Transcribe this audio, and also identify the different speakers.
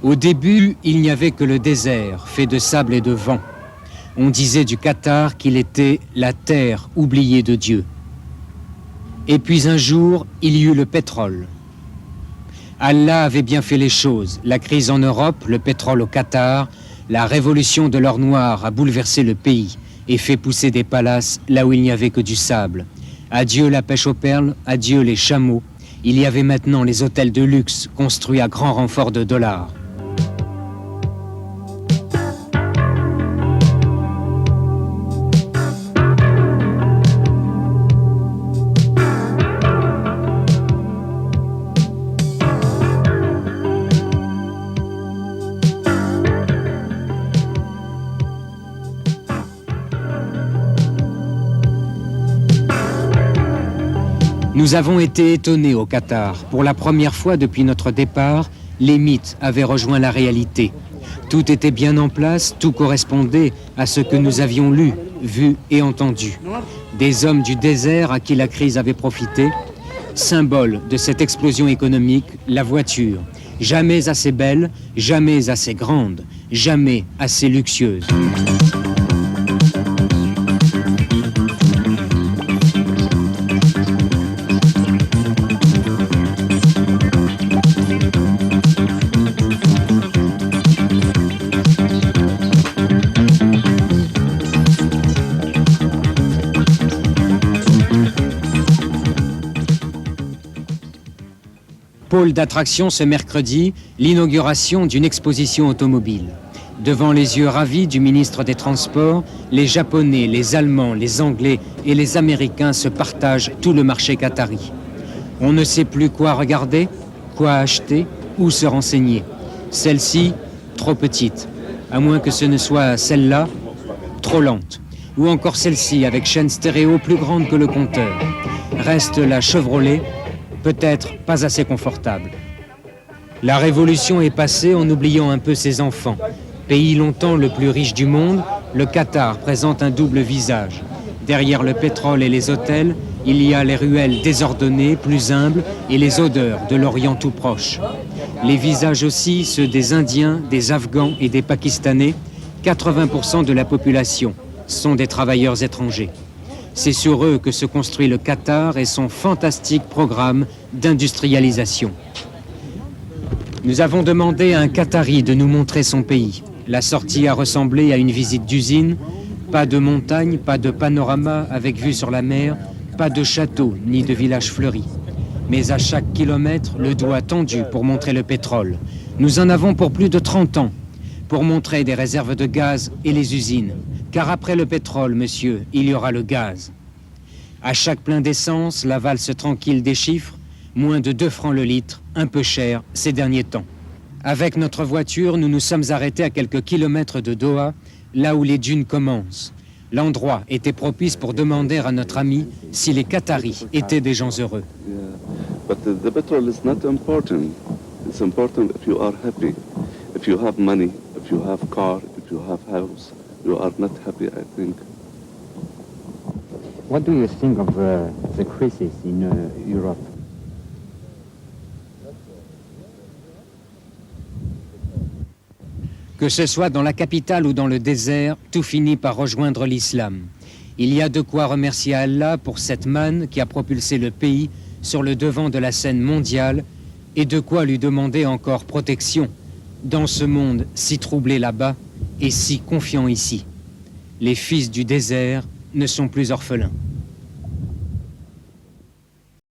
Speaker 1: Au début, il n'y avait que le désert, fait de sable et de vent. On disait du Qatar qu'il était la terre oubliée de Dieu. Et puis un jour, il y eut le pétrole. Allah avait bien fait les choses. La crise en Europe, le pétrole au Qatar, la révolution de l'or noir a bouleversé le pays et fait pousser des palaces là où il n'y avait que du sable. Adieu la pêche aux perles, adieu les chameaux. Il y avait maintenant les hôtels de luxe construits à grand renfort de dollars. Nous avons été étonnés au Qatar. Pour la première fois depuis notre départ, les mythes avaient rejoint la réalité. Tout était bien en place, tout correspondait à ce que nous avions lu, vu et entendu. Des hommes du désert à qui la crise avait profité, symbole de cette explosion économique, la voiture. Jamais assez belle, jamais assez grande, jamais assez luxueuse. Pôle d'attraction ce mercredi, l'inauguration d'une exposition automobile. Devant les yeux ravis du ministre des Transports, les Japonais, les Allemands, les Anglais et les Américains se partagent tout le marché qatari. On ne sait plus quoi regarder, quoi acheter, où se renseigner. Celle-ci, trop petite, à moins que ce ne soit celle-là, trop lente. Ou encore celle-ci, avec chaîne stéréo plus grande que le compteur. Reste la Chevrolet, peut-être pas assez confortable. La révolution est passée en oubliant un peu ses enfants. Pays longtemps le plus riche du monde, le Qatar présente un double visage. Derrière le pétrole et les hôtels, il y a les ruelles désordonnées, plus humbles, et les odeurs de l'Orient tout proche. Les visages aussi, ceux des Indiens, des Afghans et des Pakistanais, 80% de la population sont des travailleurs étrangers. C'est sur eux que se construit le Qatar et son fantastique programme d'industrialisation. Nous avons demandé à un Qatari de nous montrer son pays. La sortie a ressemblé à une visite d'usine. Pas de montagne, pas de panorama avec vue sur la mer, pas de château ni de village fleuri. Mais à chaque kilomètre, le doigt tendu pour montrer le pétrole. Nous en avons pour plus de 30 ans, pour montrer des réserves de gaz et les usines. Car après le pétrole, monsieur, il y aura le gaz. À chaque plein d'essence, la valse tranquille des chiffres, moins de 2 francs le litre, un peu cher ces derniers temps. Avec notre voiture, nous nous sommes arrêtés à quelques kilomètres de Doha, là où les dunes commencent. L'endroit était propice pour demander à notre ami si les Qataris étaient des gens heureux.
Speaker 2: But the petrol is not important. It's important if you are happy. If you have money, if you have car, if you have house, you are not happy, I think.
Speaker 3: What do you think of the crisis in Europe?
Speaker 1: Que ce soit dans la capitale ou dans le désert, tout finit par rejoindre l'islam. Il y a de quoi remercier Allah pour cette manne qui a propulsé le pays sur le devant de la scène mondiale et de quoi lui demander encore protection dans ce monde si troublé là-bas et si confiant ici. Les fils du désert ne sont plus orphelins.